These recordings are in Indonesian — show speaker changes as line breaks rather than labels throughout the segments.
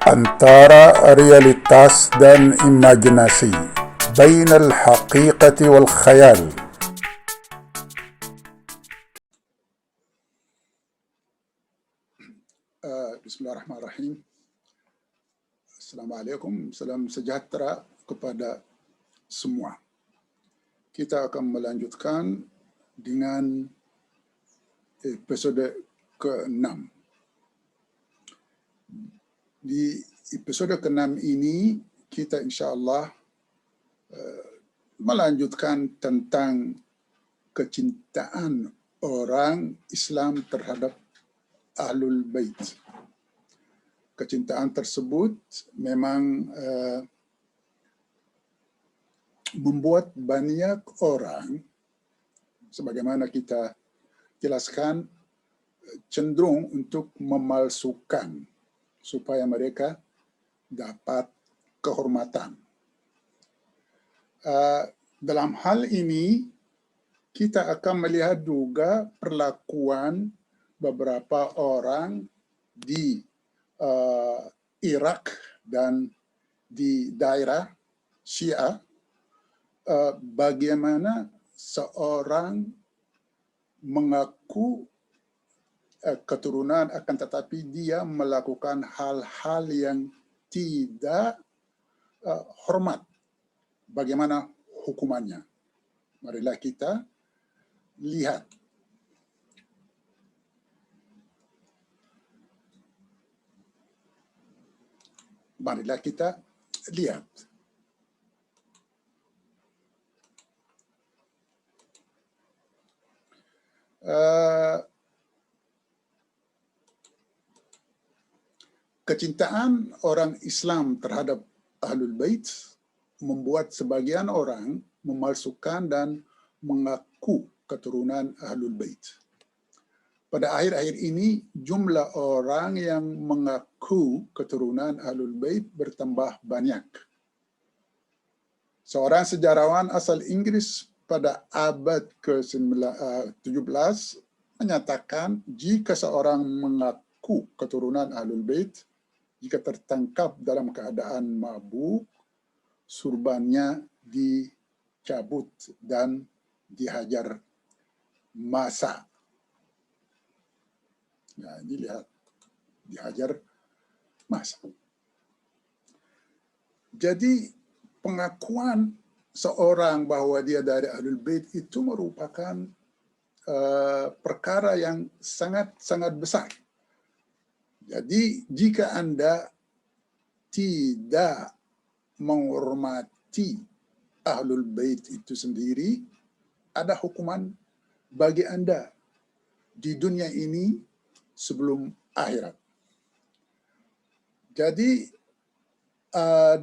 antara realitas dan imajinasi, bainal haqiqati wal khayal. Bismillahirrahmanirrahim. Assalamualaikum, salam sejahtera kepada semua. Kita akan melanjutkan dengan episode ke-6. Di episode ke-6 ini kita insyaAllah melanjutkan tentang kecintaan orang Islam terhadap Ahlul Bait. Kecintaan tersebut memang membuat banyak orang, sebagaimana kita jelaskan, cenderung untuk memalsukan supaya mereka dapat kehormatan. Dalam hal ini, kita akan melihat juga perlakuan beberapa orang di Irak dan di daerah Syiah, bagaimana seorang mengaku keturunan akan tetapi dia melakukan hal-hal yang tidak hormat. Bagaimana hukumannya? Marilah kita lihat. Marilah kita lihat. Kecintaan orang Islam terhadap Ahlul Bait membuat sebagian orang memalsukan dan mengaku keturunan Ahlul Bait. Pada akhir-akhir ini, jumlah orang yang mengaku keturunan Ahlul Bait bertambah banyak. Seorang sejarawan asal Inggris pada abad ke-17 menyatakan jika seorang mengaku keturunan Ahlul Bait, jika tertangkap dalam keadaan mabuk, surbannya dicabut dan dihajar massa. Nah, ini lihat, dihajar massa. Jadi pengakuan seorang bahwa dia dari Ahlul Bait itu merupakan perkara yang sangat-sangat besar. Jadi jika Anda tidak menghormati Ahlul Bait itu sendiri, ada hukuman bagi Anda di dunia ini sebelum akhirat. Jadi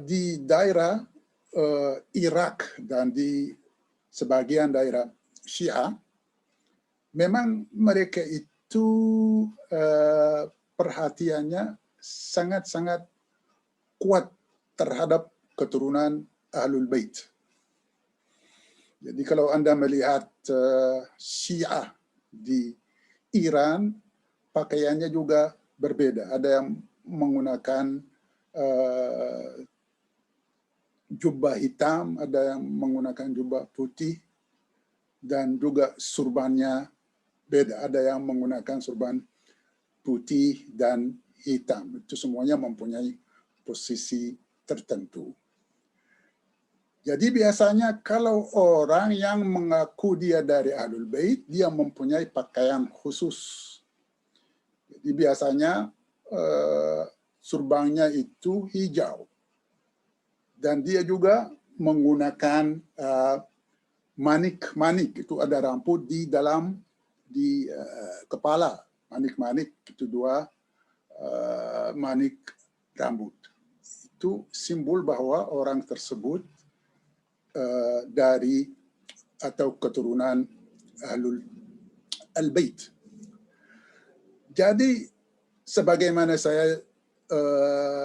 di daerah Irak dan di sebagian daerah Syiah, memang mereka itu perhatiannya sangat-sangat kuat terhadap keturunan Ahlul Bait. Jadi kalau Anda melihat Syiah di Iran, pakaiannya juga berbeda. Ada yang menggunakan jubah hitam, ada yang menggunakan jubah putih, dan juga surbannya beda. Ada yang menggunakan surban putih dan hitam. Itu semuanya mempunyai posisi tertentu. Jadi biasanya kalau orang yang mengaku dia dari Ahlul Bait, dia mempunyai pakaian khusus. Jadi biasanya surbannya itu hijau. Dan dia juga menggunakan manik-manik, itu ada rambut di dalam kepala. Manik-manik itu dua manik rambut. Itu simbol bahwa orang tersebut dari atau keturunan Ahlul Bait. Jadi sebagaimana saya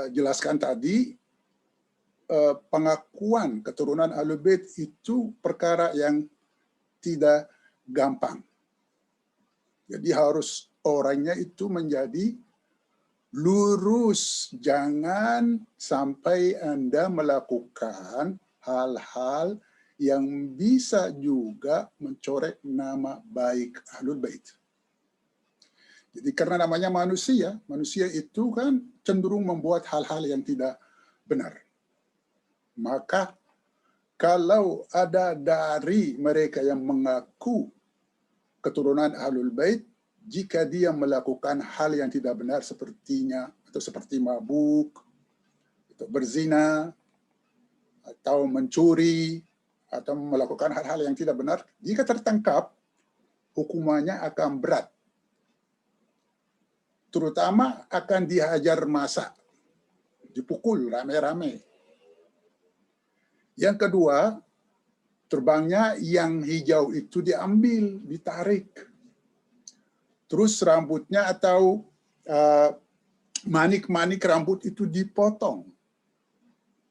jelaskan tadi, pengakuan keturunan Ahlul Bait itu perkara yang tidak gampang. Jadi harus orangnya itu menjadi lurus, jangan sampai Anda melakukan hal-hal yang bisa juga mencoreng nama baik Ahlul Bait. Jadi karena namanya manusia, manusia itu kan cenderung membuat hal-hal yang tidak benar. Maka kalau ada dari mereka yang mengaku keturunan Ahlul Bait, jika dia melakukan hal yang tidak benar sepertinya atau seperti mabuk, atau berzina, atau mencuri, atau melakukan hal-hal yang tidak benar, jika tertangkap, hukumannya akan berat. Terutama akan dihajar massa, dipukul rame-rame. Yang kedua, terbangnya yang hijau itu diambil, ditarik. Terus rambutnya atau manik-manik rambut itu dipotong.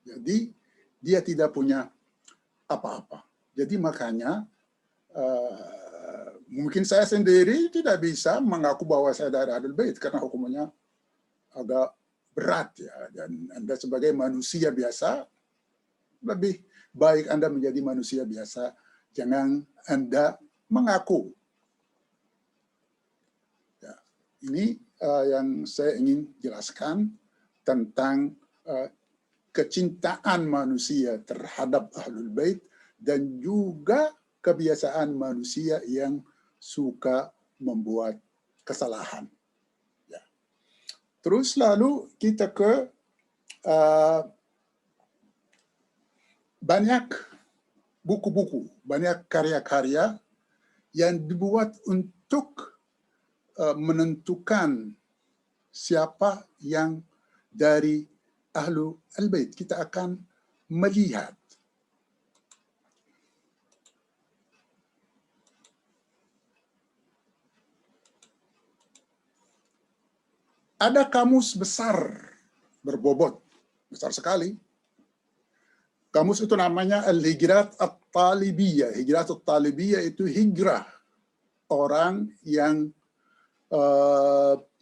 Jadi dia tidak punya apa-apa. Jadi makanya mungkin saya sendiri tidak bisa mengaku bahwa saya dari Ahlul Bait karena hukumannya agak berat ya. Dan Anda sebagai manusia biasa lebih baik Anda menjadi manusia biasa. Jangan Anda mengaku. Ya, ini yang saya ingin jelaskan tentang kecintaan manusia terhadap Ahlul Bait dan juga kebiasaan manusia yang suka membuat kesalahan. Ya. Terus lalu kita ke banyak buku-buku, banyak karya-karya yang dibuat untuk menentukan siapa yang dari Ahlul Bait. Kita akan melihat ada kamus besar berbobot, besar sekali. Kamus itu namanya Al-Hijrat At-Talibiyah. Hijrat At-Talibiyah itu hijrah orang yang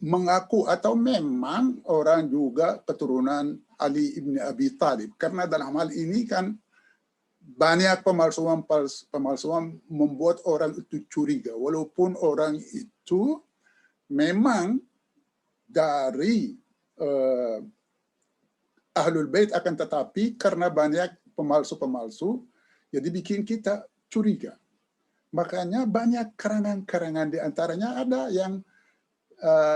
mengaku atau memang orang juga keturunan Ali ibn Abi Thalib. Karena dalam hal ini kan banyak pemalsuan membuat orang itu curiga. Walaupun orang itu memang dari Ahlul Bait, akan tetapi karena banyak pemalsu-pemalsu, jadi bikin kita curiga. Makanya banyak karangan-karangan, di antaranya ada yang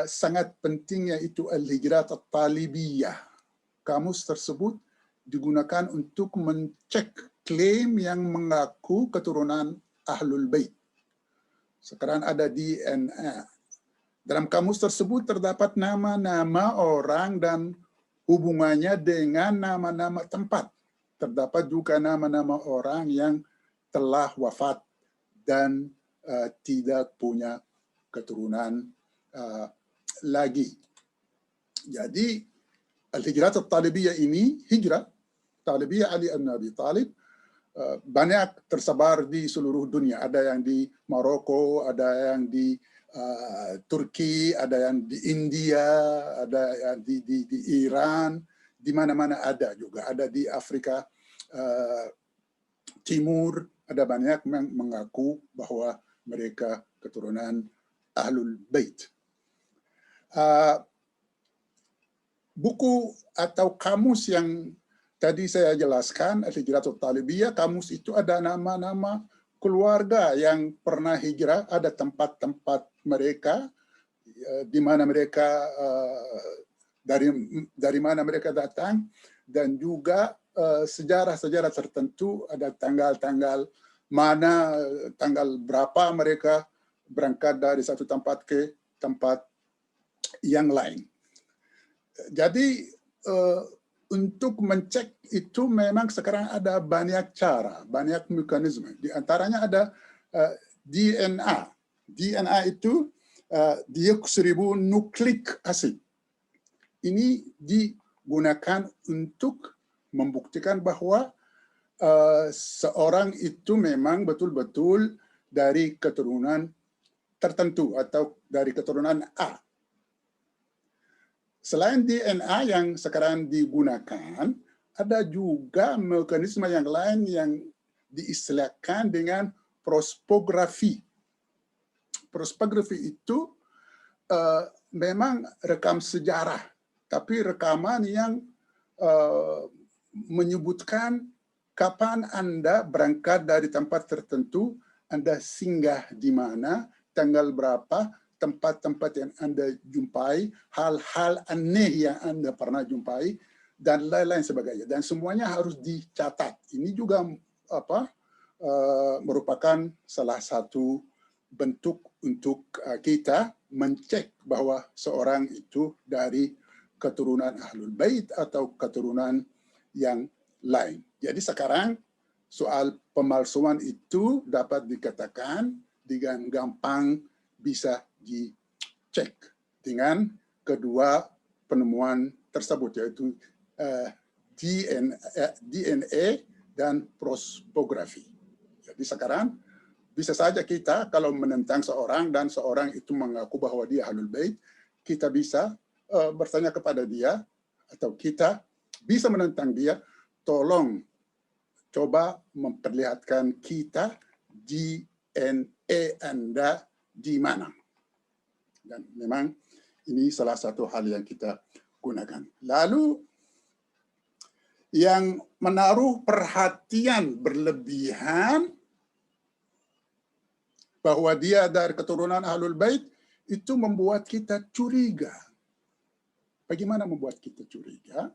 sangat penting, yaitu Al-Hijrat At-Talibiyah. Kamus tersebut digunakan untuk mencek klaim yang mengaku keturunan Ahlul Bait. Sekarang ada DNA. Dalam kamus tersebut terdapat nama-nama orang dan hubungannya dengan nama-nama tempat. Terdapat juga nama-nama orang yang telah wafat dan tidak punya keturunan lagi. Jadi Al-Hijrat At-Talibiyah ini, hijrah Talibiyah Ali ibn Abi Thalib, banyak tersebar di seluruh dunia. Ada yang di Maroko, ada yang di Turki, ada yang di India, ada yang di Iran, di mana-mana ada juga. Ada di Afrika Timur, ada banyak yang mengaku bahwa mereka keturunan Ahlul Bait. Buku atau kamus yang tadi saya jelaskan, Al-Hijrat At-Talibiyah, kamus itu ada nama-nama keluarga yang pernah hijrah, ada tempat-tempat mereka, di mana mereka dari mana mereka datang, dan juga sejarah-sejarah tertentu, ada tanggal-tanggal mana, tanggal berapa mereka berangkat dari satu tempat ke tempat yang lain. Jadi untuk mencek itu memang sekarang ada banyak cara, banyak mekanisme. Di antaranya ada DNA. DNA itu deoksiribonukleik asid. Ini digunakan untuk membuktikan bahwa seorang itu memang betul-betul dari keturunan tertentu atau dari keturunan A. Selain DNA yang sekarang digunakan, ada juga mekanisme yang lain yang diistilahkan dengan prospografi. Prospografi itu memang rekam sejarah, tapi rekaman yang menyebutkan kapan Anda berangkat dari tempat tertentu, Anda singgah di mana, tanggal berapa, tempat-tempat yang Anda jumpai, hal-hal aneh yang Anda pernah jumpai, dan lain-lain sebagainya. Dan semuanya harus dicatat. Ini juga merupakan salah satu bentuk untuk kita mencek bahwa seorang itu dari keturunan Ahlul Bait atau keturunan yang lain. Jadi sekarang soal pemalsuan itu dapat dikatakan dengan gampang bisa dicek dengan kedua penemuan tersebut, yaitu DNA dan prospografi. Jadi sekarang bisa saja kita kalau menentang seorang dan seorang itu mengaku bahwa dia Ahlul Bait, kita bisa bertanya kepada dia atau kita bisa menentang dia, tolong coba memperlihatkan kita DNA Anda di mana. Dan memang ini salah satu hal yang kita gunakan. Lalu yang menaruh perhatian berlebihan bahwa dia dari keturunan Ahlul Bait itu membuat kita curiga. Bagaimana membuat kita curiga?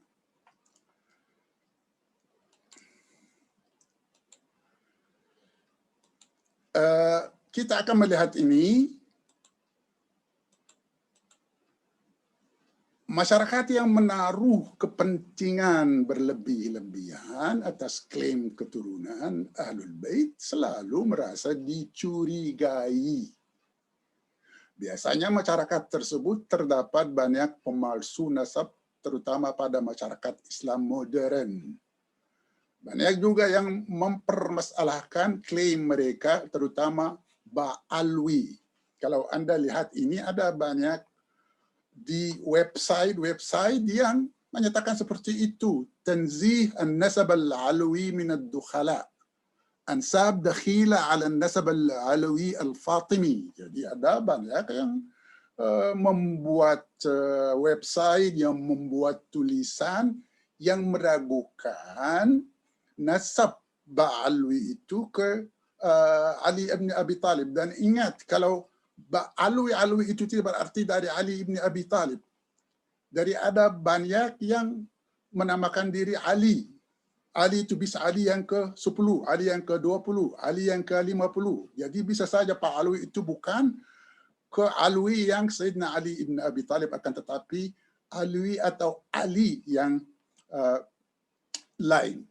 Kita akan melihat ini, masyarakat yang menaruh kepentingan berlebih-lebihan atas klaim keturunan Ahlul Bait selalu merasa dicurigai. Biasanya masyarakat tersebut terdapat banyak pemalsu nasab, terutama pada masyarakat Islam modern. Banyak juga yang mempermasalahkan klaim mereka, terutama Ba'alwi. Kalau Anda lihat ini ada banyak di website yang menyatakan seperti itu. Tanzih an-nasab al-alwi min ad-dukhala. Ansab dakhila ala an-nasab al-alwi al-fatimi. Jadi ada banyak yang membuat website, yang membuat tulisan yang meragukan nasab Ba'alwi itu ke Ali ibn Abi Talib. Dan ingat, kalau Alwi itu tidak berarti dari Ali ibn Abi Talib. Dari ada banyak yang menamakan diri Ali. Ali itu bisa Ali yang ke-10, Ali yang ke-20, Ali yang ke-50. Jadi bisa saja Pak Alwi itu bukan ke Alwi yang Sayyidina Ali ibn Abi Talib, akan tetapi Alwi atau Ali yang lain.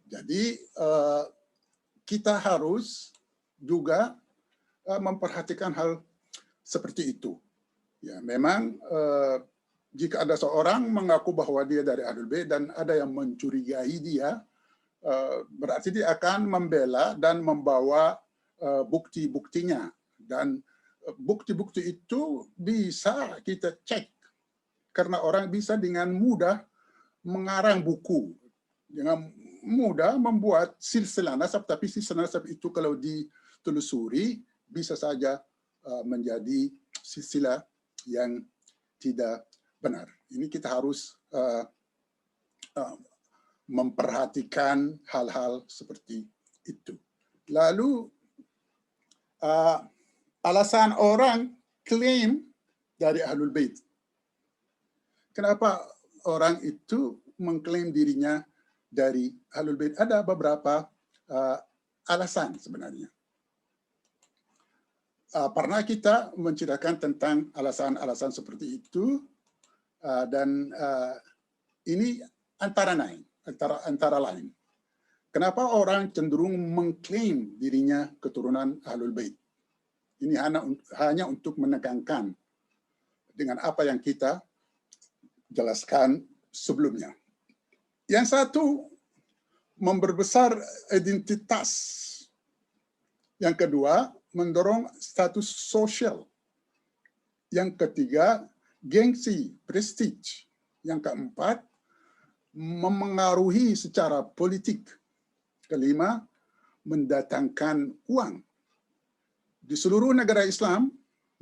Jadi kita harus juga memperhatikan hal seperti itu. Ya, memang jika ada seorang mengaku bahwa dia dari Ahlul Bait dan ada yang mencurigai dia, berarti dia akan membela dan membawa bukti-buktinya. Dan bukti-bukti itu bisa kita cek, karena orang bisa dengan mudah mengarang buku, dengan mudah membuat silsilah nasab, tapi silsilah nasab itu kalau ditelusuri bisa saja menjadi silsilah yang tidak benar. Ini kita harus memperhatikan hal-hal seperti itu. Lalu alasan orang klaim dari Ahlul Bait. Kenapa orang itu mengklaim dirinya dari Ahlul Bait? Ada beberapa alasan sebenarnya. Pernah kita menceritakan tentang alasan-alasan seperti itu, dan ini antara lain. Kenapa orang cenderung mengklaim dirinya keturunan Ahlul Bait? Ini hanya untuk menekankan dengan apa yang kita jelaskan sebelumnya. Yang satu, memperbesar identitas. Yang kedua, mendorong status sosial. Yang ketiga, Gengsi, prestige. Yang keempat, memengaruhi secara politik. Kelima, mendatangkan uang. Di seluruh negara Islam,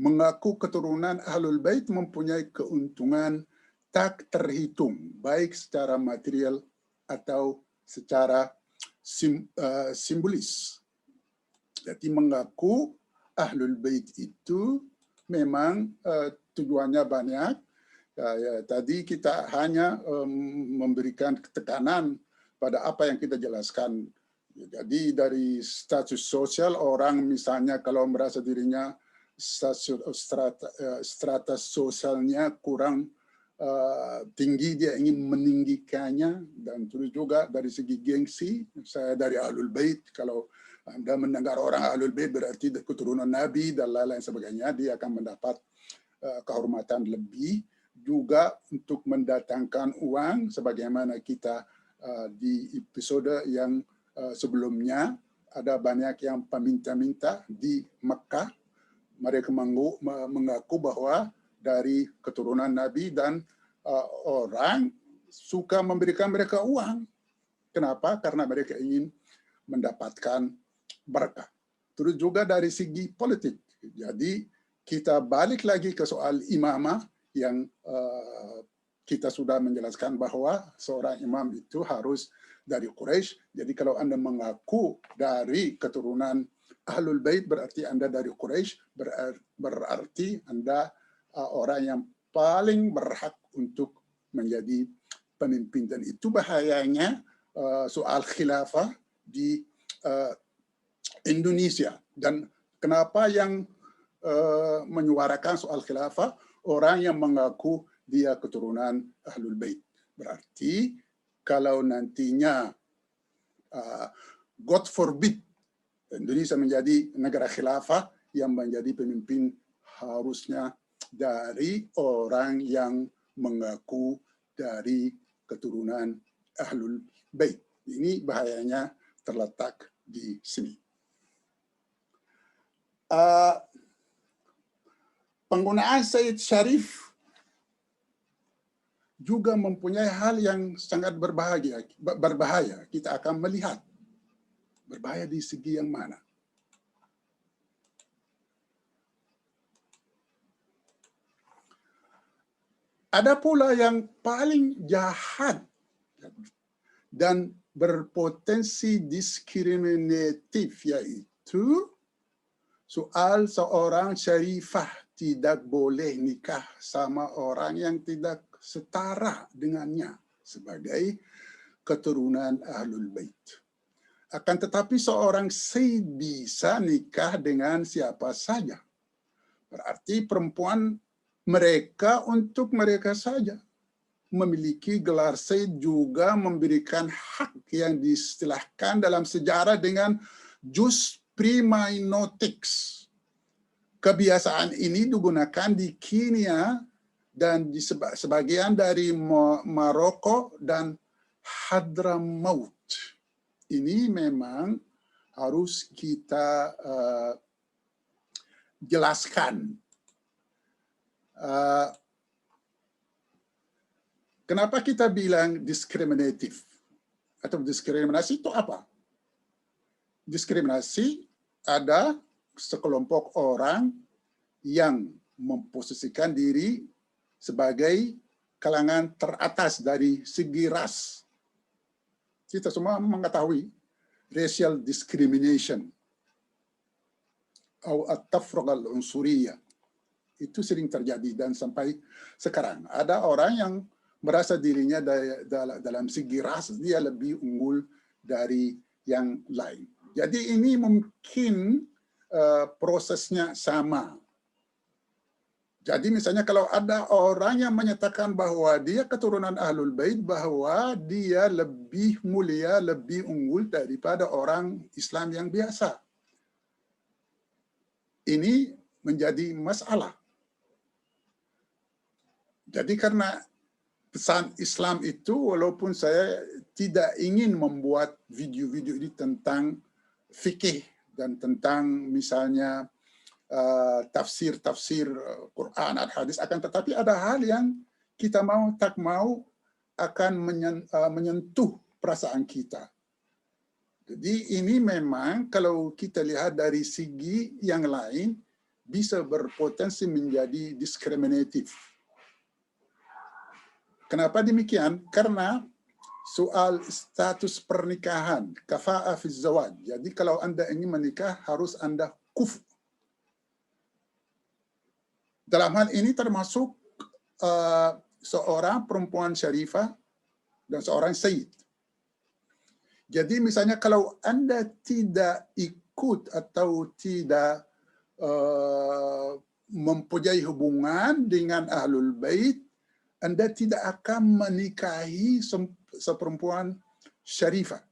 mengaku keturunan Ahlul Bait mempunyai keuntungan tak terhitung, baik secara material atau secara simbolis. Jadi mengaku Ahlul Bait itu memang tujuannya banyak. Tadi kita hanya memberikan tekanan pada apa yang kita jelaskan. Jadi dari status sosial orang misalnya kalau merasa dirinya strata sosialnya kurang tinggi, dia ingin meninggikannya. Dan terus juga dari segi gengsi, saya dari Ahlul Bait, kalau Anda mendengar orang Ahlul Bait berarti keturunan Nabi dan lain-lain sebagainya, dia akan mendapat kehormatan lebih. Juga untuk mendatangkan uang, sebagaimana kita di episode yang sebelumnya, ada banyak yang peminta-minta di Mekah. Mereka mengaku bahwa dari keturunan Nabi dan orang suka memberikan mereka uang. Kenapa? Karena mereka ingin mendapatkan berkah. Terus juga dari segi politik. Jadi kita balik lagi ke soal imamah yang kita sudah menjelaskan bahwa seorang imam itu harus dari Quraisy. Jadi kalau Anda mengaku dari keturunan Ahlul Bait berarti Anda dari Quraisy, berarti Anda orang yang paling berhak untuk menjadi pemimpin. Dan itu bahayanya soal khilafah di Indonesia. Dan kenapa yang menyuarakan soal khilafah orang yang mengaku dia keturunan Ahlul Bait. Berarti kalau nantinya God forbid Indonesia menjadi negara khilafah, yang menjadi pemimpin harusnya dari orang yang mengaku dari keturunan Ahlul Bait. Ini bahayanya terletak di sini. Penggunaan Sayyid Syarif juga mempunyai hal yang sangat berbahaya. Kita akan melihat berbahaya di segi yang mana. Ada pula yang paling jahat dan berpotensi diskriminatif, yaitu soal seorang syarifah tidak boleh nikah sama orang yang tidak setara dengannya sebagai keturunan Ahlul Bait. Akan tetapi seorang sayyid bisa nikah dengan siapa saja. Berarti perempuan mereka untuk mereka saja. Memiliki gelar sayyid juga memberikan hak yang diistilahkan dalam sejarah dengan jus primae notix. Kebiasaan ini digunakan di Kenya dan di sebagian dari Maroko dan Hadramaut. Ini memang harus kita jelaskan. Kenapa kita bilang diskriminatif? Atau diskriminasi itu apa? Diskriminasi ada sekelompok orang yang memposisikan diri sebagai kalangan teratas dari segi ras. Kita semua mengetahui racial discrimination atau at-tafruq al-unsuriyah. Itu sering terjadi dan sampai sekarang. Ada orang yang merasa dirinya dalam segi ras dia lebih unggul dari yang lain. Jadi ini mungkin prosesnya sama. Jadi misalnya kalau ada orang yang menyatakan bahwa dia keturunan Ahlul Bait, bahwa dia lebih mulia, lebih unggul daripada orang Islam yang biasa. Ini menjadi masalah. Jadi karena pesan Islam itu, walaupun saya tidak ingin membuat video-video ini tentang fikih dan tentang misalnya tafsir-tafsir Quran atau hadis, akan tetapi ada hal yang kita mau tak mau akan menyentuh perasaan kita. Jadi ini memang kalau kita lihat dari segi yang lain bisa berpotensi menjadi diskriminatif. Kenapa demikian? Karena soal status pernikahan, kafa'ah fi zawaj. Jadi kalau Anda ingin menikah harus Anda kufu. Dalam hal ini termasuk seorang perempuan syarifah dan seorang sayyid. Jadi misalnya kalau Anda tidak ikut atau tidak mempunyai hubungan dengan Ahlul Bait, Anda tidak akan menikahi seperempuan syarifah.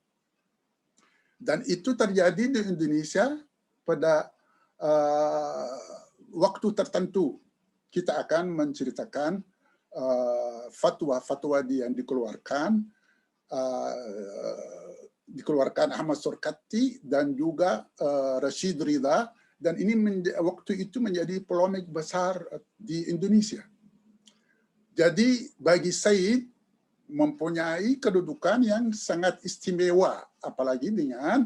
Dan itu terjadi di Indonesia pada waktu tertentu. Kita akan menceritakan fatwa-fatwa yang dikeluarkan Ahmad Surkati dan juga Rashid Ridha, dan ini waktu itu menjadi polemik besar di Indonesia. Jadi bagi Said mempunyai kedudukan yang sangat istimewa, apalagi dengan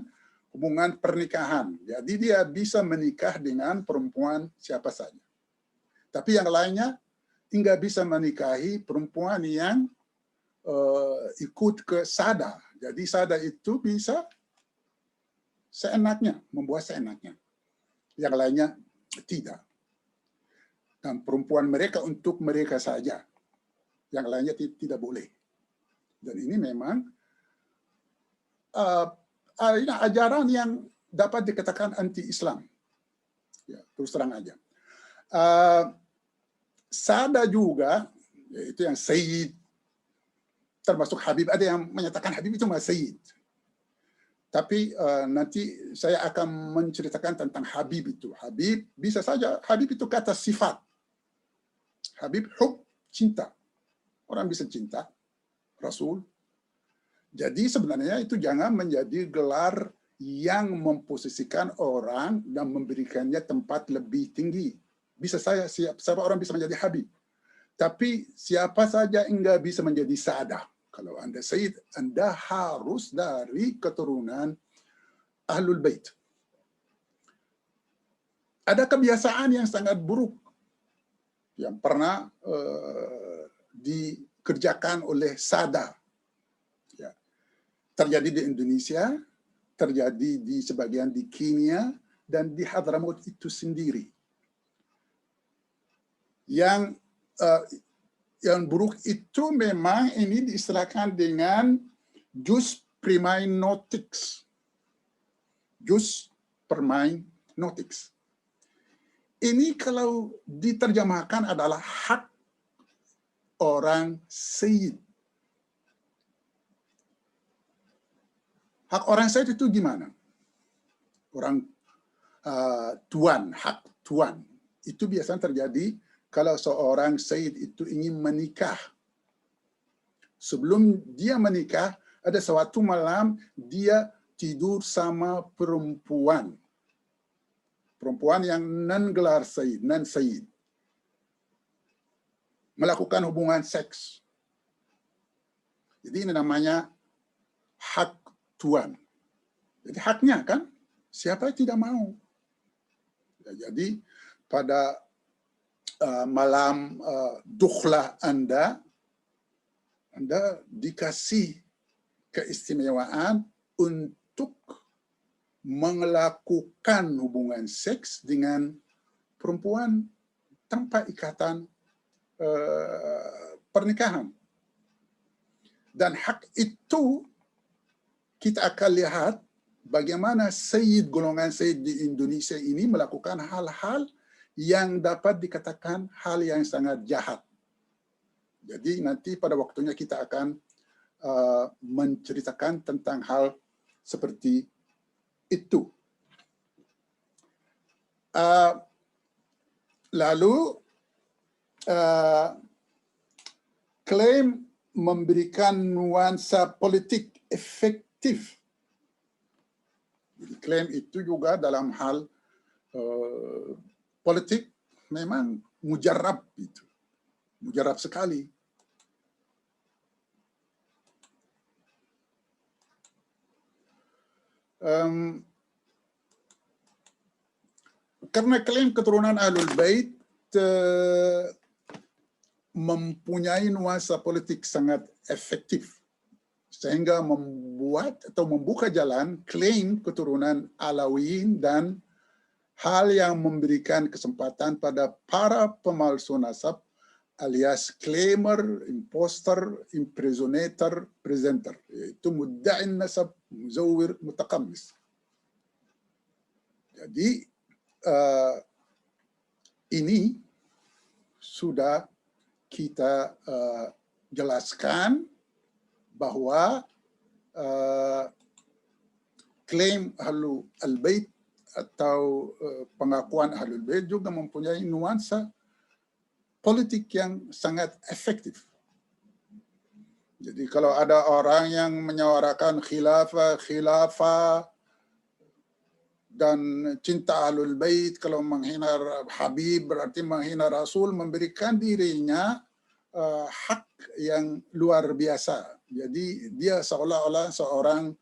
hubungan pernikahan. Jadi dia bisa menikah dengan perempuan siapa saja. Tapi yang lainnya nggak bisa menikahi perempuan yang ikut ke sada. Jadi sada itu bisa seenaknya, membuat seenaknya. Yang lainnya tidak. Dan perempuan mereka untuk mereka saja. Yang lainnya tidak boleh. Dan ini memang ajaran yang dapat dikatakan anti-Islam. Ya, terus terang aja. Sada juga, yaitu yang Sayyid, termasuk Habib. Ada yang menyatakan Habib itu mah Sayyid. Tapi nanti saya akan menceritakan tentang Habib itu. Habib bisa saja, Habib itu kata sifat. Habib hub, cinta. Orang bisa cinta Rasul. Jadi sebenarnya itu jangan menjadi gelar yang memposisikan orang dan memberikannya tempat lebih tinggi. Bisa saya, siapa orang bisa menjadi Habib. Tapi siapa saja enggak bisa menjadi Sadah. Kalau Anda Sayyid, Anda harus dari keturunan Ahlul Bait. Ada kebiasaan yang sangat buruk yang pernah dikerjakan oleh Sadah. Ya. Terjadi di Indonesia, terjadi di sebagian di Kenya, dan di Hadramaut itu sendiri. Yang buruk itu memang ini diistilahkan dengan jus primae notix. Jus primae notix. Ini kalau diterjemahkan adalah hak orang Sayyid. Hak orang Sayyid itu gimana? Orang tuan, hak tuan. Itu biasanya terjadi kalau seorang Sayyid itu ingin menikah. Sebelum dia menikah, ada suatu malam dia tidur sama perempuan. Perempuan yang non-gelar Sayyid, non-Sayyid. Melakukan hubungan seks. Jadi ini namanya hak tuan. Jadi haknya kan, siapa yang tidak mau. Ya, jadi pada malam dukhlah Anda dikasih keistimewaan untuk melakukan hubungan seks dengan perempuan tanpa ikatan pernikahan. Dan hak itu kita akan lihat bagaimana Sayyid, golongan Sayyid di Indonesia ini melakukan hal-hal yang dapat dikatakan hal yang sangat jahat. Jadi nanti pada waktunya kita akan menceritakan tentang hal seperti itu. Lalu klaim memberikan nuansa politik efektif. Jadi klaim itu juga dalam hal politik memang mujarab itu. Mujarab sekali. Karena klaim keturunan Ahlul Bait mempunyai nuansa politik sangat efektif, sehingga membuat atau membuka jalan klaim keturunan Alawiyin dan hal yang memberikan kesempatan pada para pemalsu nasab alias claimer, imposter, impersonator, presenter, yaitu mudda'in nasab, muzawwir, mutaqammis. Jadi ini sudah kita jelaskan bahwa klaim Ahlul Bait atau pengakuan Ahlul Bait juga mempunyai nuansa politik yang sangat efektif. Jadi kalau ada orang yang menyuarakan khilafah dan cinta Ahlul Bait, kalau menghina Habib berarti menghina Rasul, memberikan dirinya hak yang luar biasa. Jadi dia seolah-olah seorang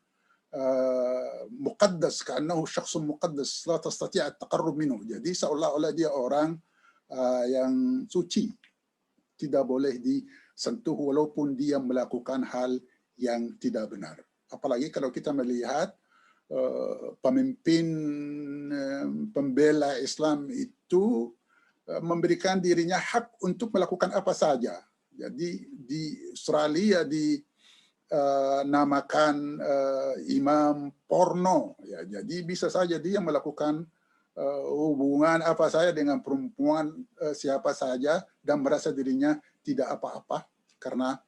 muqaddas, ka'annahu syakhsun muqaddas, la tastati' at-taqarrub minhu. Jadi seolah-olah dia orang yang suci, tidak boleh disentuh walaupun dia melakukan hal yang tidak benar. Apalagi kalau kita melihat pemimpin pembela Islam itu memberikan dirinya hak untuk melakukan apa saja. Jadi di Australia dinamakan imam porno, ya, jadi bisa saja dia melakukan hubungan apa saja dengan perempuan siapa saja dan merasa dirinya tidak apa-apa karena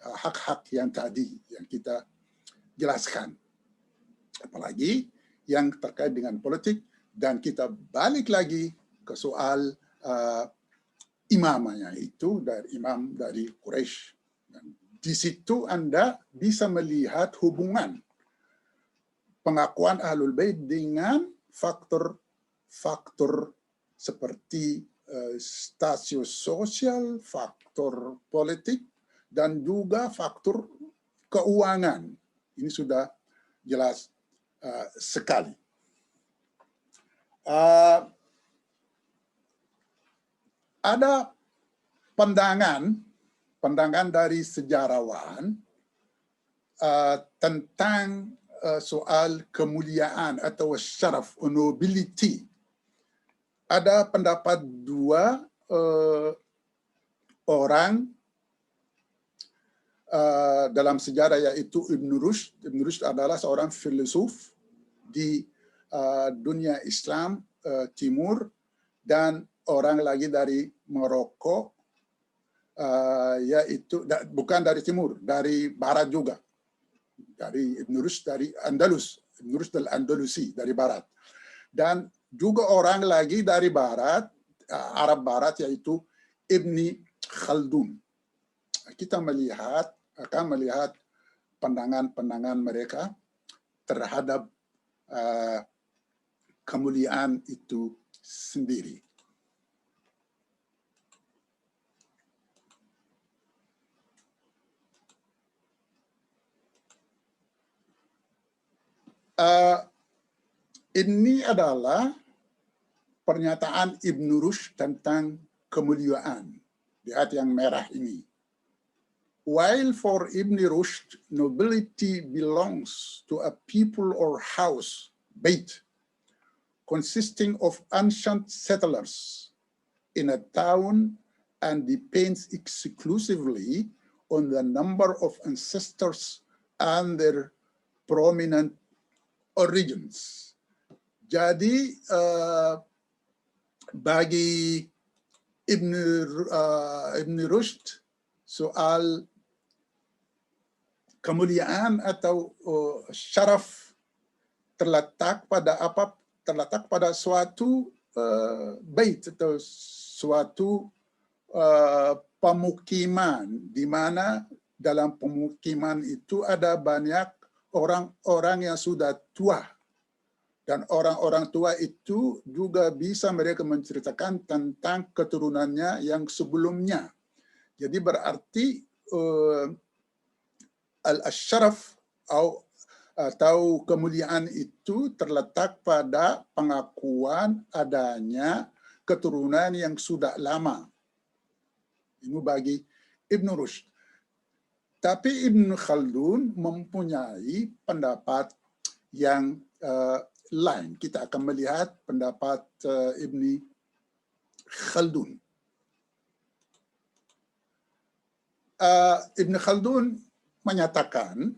hak-hak yang tadi yang kita jelaskan. Apalagi yang terkait dengan politik, dan kita balik lagi ke soal imamanya itu dari imam dari Quraisy. Dan di situ Anda bisa melihat hubungan pengakuan Ahlul Bait dengan faktor seperti status sosial, faktor politik, dan juga faktor keuangan. Ini sudah jelas sekali. Ada pandangan dari sejarawan tentang soal kemuliaan atau syaraf, nobility. Ada pendapat dua orang dalam sejarah, yaitu Ibn Rushd. Ibn Rushd adalah seorang filsuf di dunia Islam Timur, dan orang lagi dari Maroko, yaitu bukan dari Timur, dari Barat juga, dari Ibn Rushd dari Andalus, Ibn Rushd al-Andalusi dari Barat, dan juga orang lagi dari Barat, Arab Barat, yaitu Ibni Khaldun. Kita akan melihat pandangan-pandangan mereka terhadap kemuliaan itu sendiri. Ini adalah pernyataan Ibn Rushd tentang kemuliaan. Lihat yang merah ini. While for Ibn Rushd, nobility belongs to a people or house, bait, consisting of ancient settlers in a town and depends exclusively on the number of ancestors and their prominent origins. Jadi bagi Ibn Rushd, soal kemuliaan atau syaraf terletak pada suatu bait atau suatu pemukiman, di mana dalam pemukiman itu ada banyak orang-orang yang sudah tua, Dan orang-orang tua itu juga bisa mereka menceritakan tentang keturunannya yang sebelumnya. Jadi berarti al-syaraf atau kemuliaan itu terletak pada pengakuan adanya keturunan yang sudah lama. Ini bagi Ibn Rushd. Tapi Ibn Khaldun mempunyai pendapat yang lain. Kita akan melihat pendapat Ibn Khaldun. Ibn Khaldun menyatakan,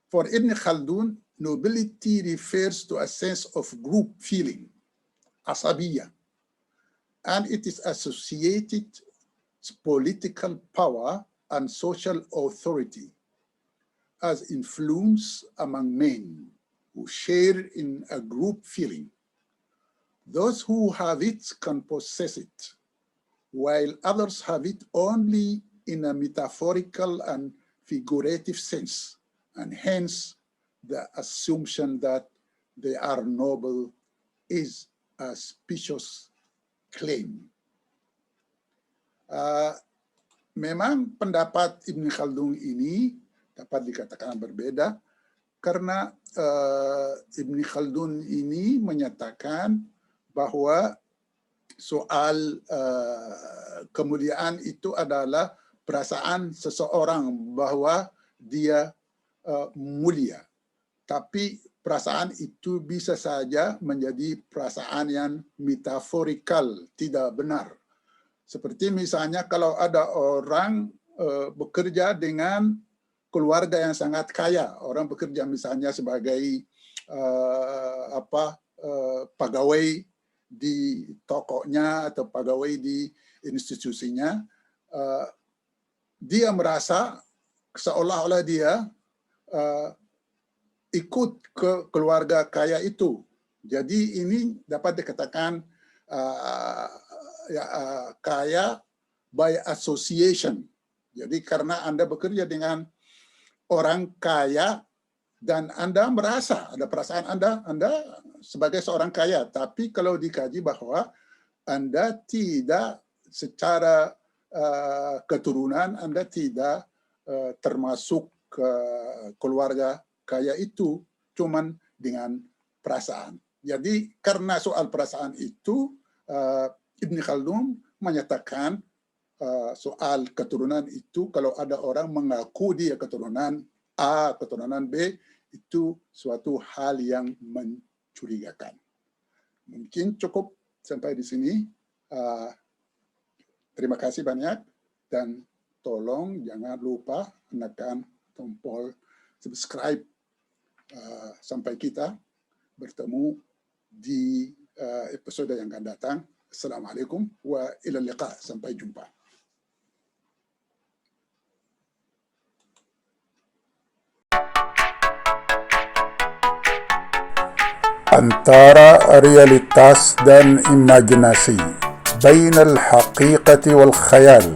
for Ibn Khaldun, nobility refers to a sense of group feeling, asabiyah, and it is associated with political power and social authority as influence among men who share in a group feeling. Those who have it can possess it, while others have it only in a metaphorical and figurative sense, and hence the assumption that they are noble is a specious claim. Memang pendapat Ibn Khaldun ini dapat dikatakan berbeda karena Ibn Khaldun ini menyatakan bahwa soal kemuliaan itu adalah perasaan seseorang bahwa dia mulia. Tapi perasaan itu bisa saja menjadi perasaan yang metaforikal, tidak benar. Seperti misalnya kalau ada orang bekerja dengan keluarga yang sangat kaya, orang bekerja misalnya sebagai pegawai di tokonya atau pegawai di institusinya, dia merasa seolah-olah dia ikut ke keluarga kaya itu. Jadi ini dapat dikatakan kaya by association. Jadi karena Anda bekerja dengan orang kaya dan Anda merasa, ada perasaan Anda sebagai seorang kaya. Tapi kalau dikaji bahwa Anda tidak secara keturunan, Anda tidak termasuk keluarga kaya itu, cuman dengan perasaan. Jadi karena soal perasaan itu, Ibn Khaldun menyatakan soal keturunan itu, kalau ada orang mengaku dia keturunan A, keturunan B, itu suatu hal yang mencurigakan. Mungkin cukup sampai di sini. Terima kasih banyak, dan tolong jangan lupa menekan tombol subscribe sampai kita bertemu di episode yang akan datang. Assalamualaikum wa ila liqa. Sampai jumpa. Antara realitas dan imajinasi, bain al-haqiqati wal khayal.